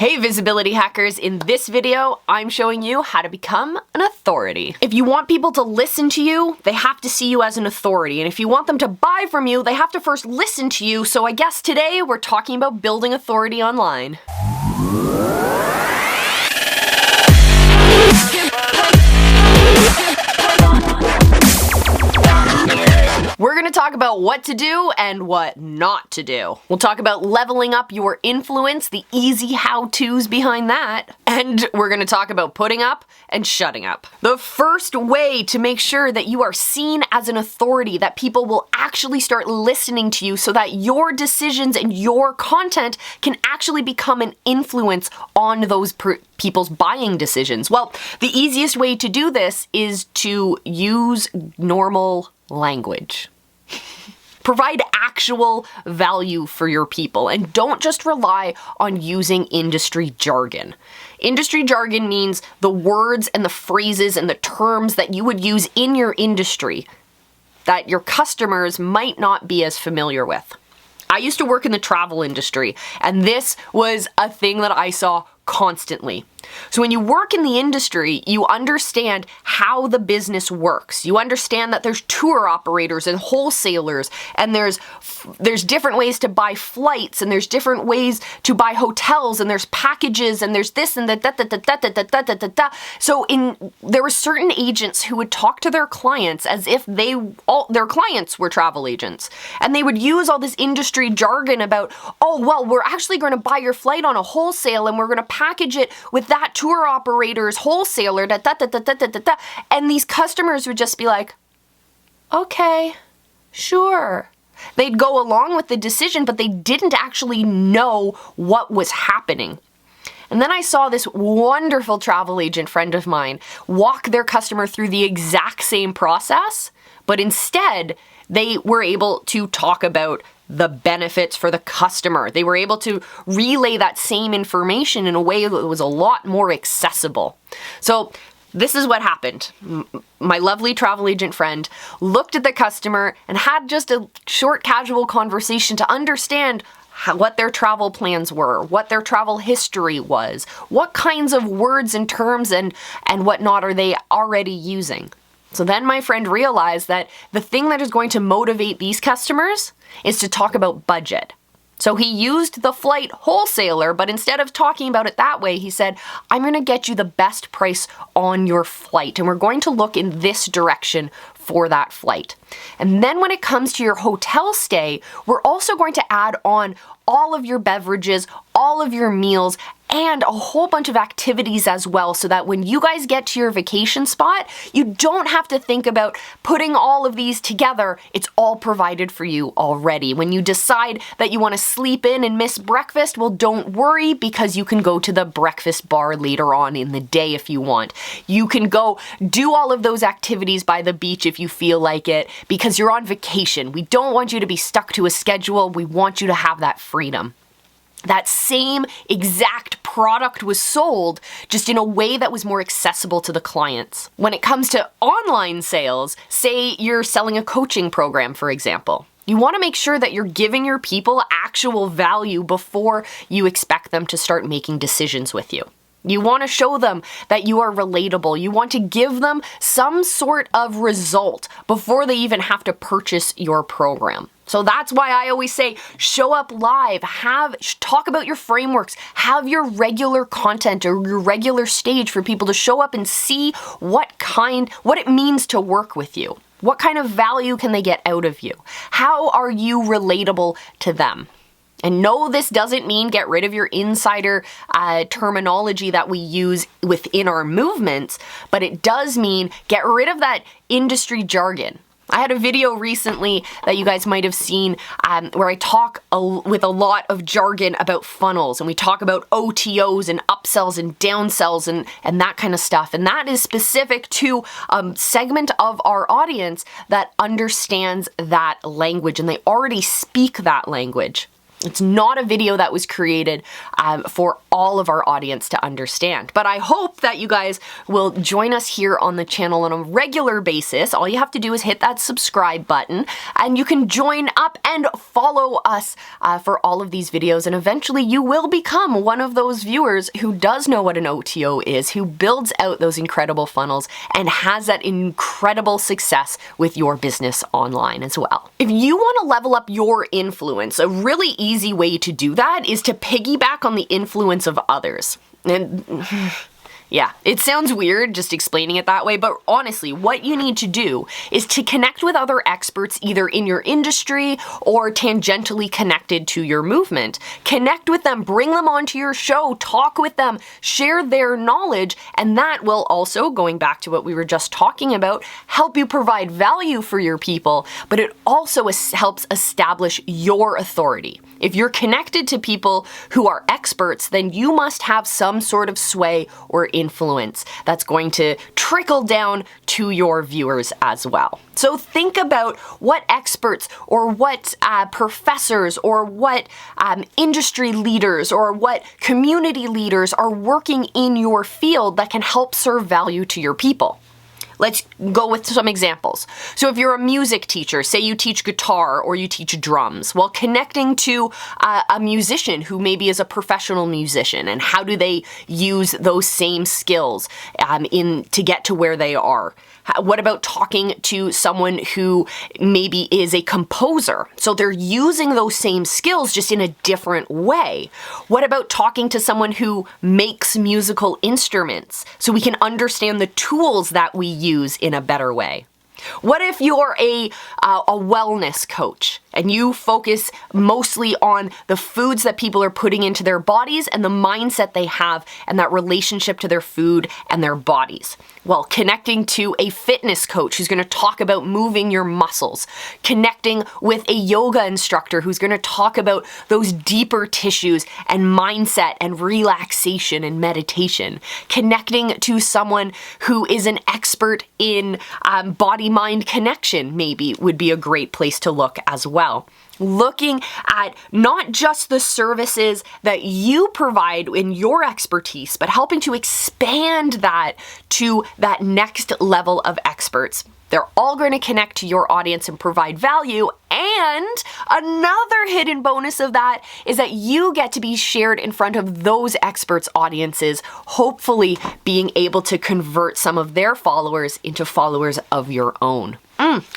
Hey visibility hackers, in this video, I'm showing you how to become an authority. If you want people to listen to you, they have to see you as an authority. And if you want them to buy from you, they have to first listen to you. So I guess today we're talking about building authority online. We're gonna talk about what to do and what not to do. We'll talk about leveling up your influence, the easy how-tos behind that, and we're gonna talk about putting up and shutting up. The first way to make sure that you are seen as an authority, that people will actually start listening to you so that your decisions and your content can actually become an influence on those people's buying decisions. Well, the easiest way to do this is to use normal language. Provide actual value for your people and don't just rely on using industry jargon. Industry jargon means the words and the phrases and the terms that you would use in your industry that your customers might not be as familiar with. I used to work in the travel industry, and this was a thing that I saw constantly. So when you work in the industry, you understand how the business works. You understand that there's tour operators and wholesalers, and there's different ways to buy flights, and there's different ways to buy hotels, and there's packages, and there's this and that. So there were certain agents who would talk to their clients as if their clients were travel agents, and they would use all this industry jargon about, oh well, we're actually going to buy your flight on a wholesale, and we're going to package it with that tour operator's wholesaler, and these customers would just be like, okay, sure. They'd go along with the decision, but they didn't actually know what was happening. And then I saw this wonderful travel agent friend of mine walk their customer through the exact same process, but instead they were able to talk about the benefits for the customer. They were able to relay that same information in a way that was a lot more accessible. So this is what happened. My lovely travel agent friend looked at the customer and had just a short casual conversation to understand what their travel plans were, what their travel history was, what kinds of words and terms and whatnot are they already using. So then my friend realized that the thing that is going to motivate these customers is to talk about budget. So he used the flight wholesaler, but instead of talking about it that way, he said, I'm going to get you the best price on your flight, and we're going to look in this direction for that flight. And then when it comes to your hotel stay, we're also going to add on all of your beverages, all of your meals, and a whole bunch of activities as well, so that when you guys get to your vacation spot, you don't have to think about putting all of these together. It's all provided for you already. When you decide that you want to sleep in and miss breakfast, well, don't worry, because you can go to the breakfast bar later on in the day if you want. You can go do all of those activities by the beach if you feel like it, because you're on vacation. We don't want you to be stuck to a schedule. We want you to have that freedom. That same exact product was sold, just in a way that was more accessible to the clients. When it comes to online sales, say you're selling a coaching program, for example, you want to make sure that you're giving your people actual value before you expect them to start making decisions with you. You want to show them that you are relatable. You want to give them some sort of result before they even have to purchase your program. So that's why I always say, show up live, talk about your frameworks, have your regular content or your regular stage for people to show up and see what it means to work with you. What kind of value can they get out of you? How are you relatable to them? And no, this doesn't mean get rid of your insider terminology that we use within our movements, but it does mean get rid of that industry jargon. I had a video recently that you guys might have seen where I talk with a lot of jargon about funnels, and we talk about OTOs and upsells and downsells and that kind of stuff. And that is specific to a segment of our audience that understands that language, and they already speak that language. It's not a video that was created for all of our audience to understand. But I hope that you guys will join us here on the channel on a regular basis. All you have to do is hit that subscribe button, and you can join up and follow us for all of these videos, and eventually you will become one of those viewers who does know what an OTO is, who builds out those incredible funnels and has that incredible success with your business online as well. If you want to level up your influence, a really easy way to do that is to piggyback on the influence of others. And yeah, it sounds weird just explaining it that way, but honestly, what you need to do is to connect with other experts either in your industry or tangentially connected to your movement. Connect with them, bring them onto your show, talk with them, share their knowledge, and that will also, going back to what we were just talking about, help you provide value for your people, but it also helps establish your authority. If you're connected to people who are experts, then you must have some sort of sway or influence that's going to trickle down to your viewers as well. So think about what experts or what professors or what industry leaders or what community leaders are working in your field that can help serve value to your people. Let's go with some examples. So if you're a music teacher, say you teach guitar or you teach drums, well, connecting to a musician who maybe is a professional musician, and how do they use those same skills to get to where they are? What about talking to someone who maybe is a composer? So they're using those same skills just in a different way. What about talking to someone who makes musical instruments so we can understand the tools that we use in a better way? What if you're a wellness coach and you focus mostly on the foods that people are putting into their bodies and the mindset they have and that relationship to their food and their bodies? Well, connecting to a fitness coach who's going to talk about moving your muscles, connecting with a yoga instructor who's going to talk about those deeper tissues and mindset and relaxation and meditation, connecting to someone who is an expert in body-mind connection maybe would be a great place to look as well. Looking at not just the services that you provide in your expertise, but helping to expand that to that next level of experts. They're all going to connect to your audience and provide value. And another hidden bonus of that is that you get to be shared in front of those experts' audiences, hopefully being able to convert some of their followers into followers of your own.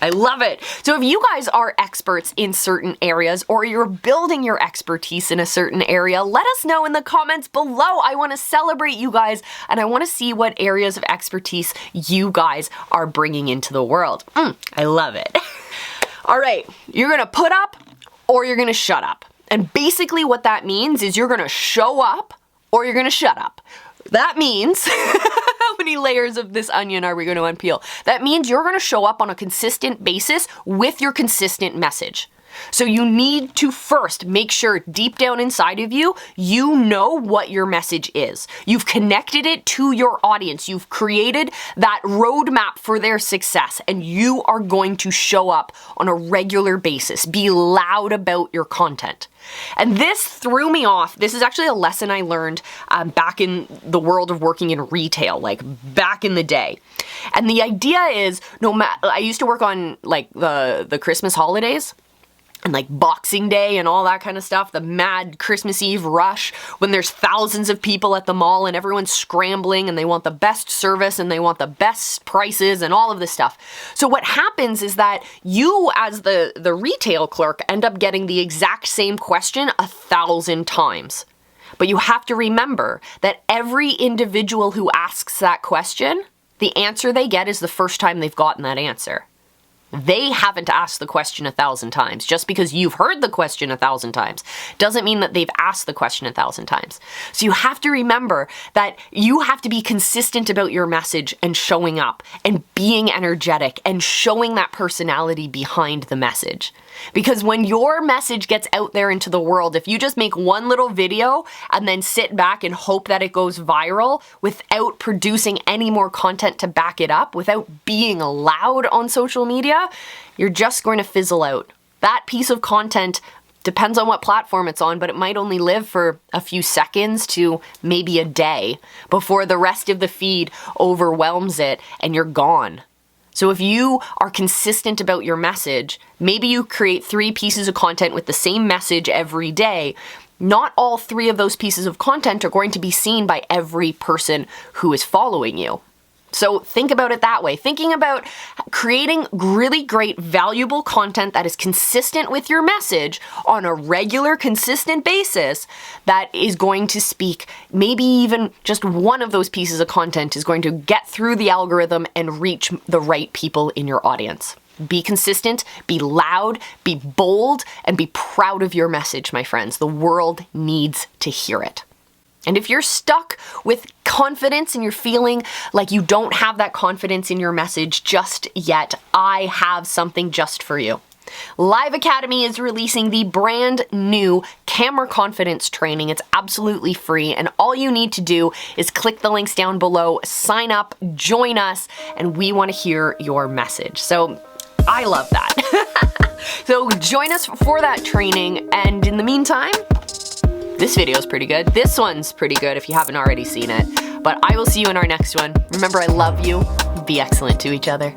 I love it. So if you guys are experts in certain areas or you're building your expertise in a certain area, let us know in the comments below. I want to celebrate you guys and I want to see what areas of expertise you guys are bringing into the world. I love it. All right, you're going to put up or you're going to shut up. And basically what that means is you're going to show up or you're going to shut up. That means, how many layers of this onion are we going to unpeel? That means you're going to show up on a consistent basis with your consistent message. So you need to first make sure deep down inside of you, you know what your message is. You've connected it to your audience. You've created that roadmap for their success, and you are going to show up on a regular basis. Be loud about your content. And this threw me off. This is actually a lesson I learned back in the world of working in retail, like back in the day. And the idea is, I used to work on like the Christmas holidays, and like Boxing Day and all that kind of stuff, the mad Christmas Eve rush when there's thousands of people at the mall and everyone's scrambling and they want the best service and they want the best prices and all of this stuff. So what happens is that you as the retail clerk end up getting the exact same question 1,000 times. But you have to remember that every individual who asks that question, the answer they get is the first time they've gotten that answer. They haven't asked the question 1,000 times. Just because you've heard the question 1,000 times doesn't mean that they've asked the question 1,000 times. So you have to remember that you have to be consistent about your message and showing up and being energetic and showing that personality behind the message. Because when your message gets out there into the world, if you just make one little video and then sit back and hope that it goes viral without producing any more content to back it up, without being loud on social media, you're just going to fizzle out. That piece of content Depends on what platform it's on, but it might only live for a few seconds to maybe a day before the rest of the feed overwhelms it and you're gone. So if you are consistent about your message, maybe you create 3 pieces of content with the same message every day. Not all 3 of those pieces of content are going to be seen by every person who is following you. So think about it that way. Thinking about creating really great, valuable content that is consistent with your message on a regular, consistent basis that is going to speak. Maybe even just one of those pieces of content is going to get through the algorithm and reach the right people in your audience. Be consistent, be loud, be bold, and be proud of your message, my friends. The world needs to hear it. And if you're stuck with confidence and you're feeling like you don't have that confidence in your message just yet, I have something just for you. Live Academy is releasing the brand new camera confidence training. It's absolutely free, and all you need to do is click the links down below, sign up, join us, and we want to hear your message. So I love that. So join us for that training, and in the meantime, this video is pretty good. This one's pretty good if you haven't already seen it. But I will see you in our next one. Remember, I love you. Be excellent to each other.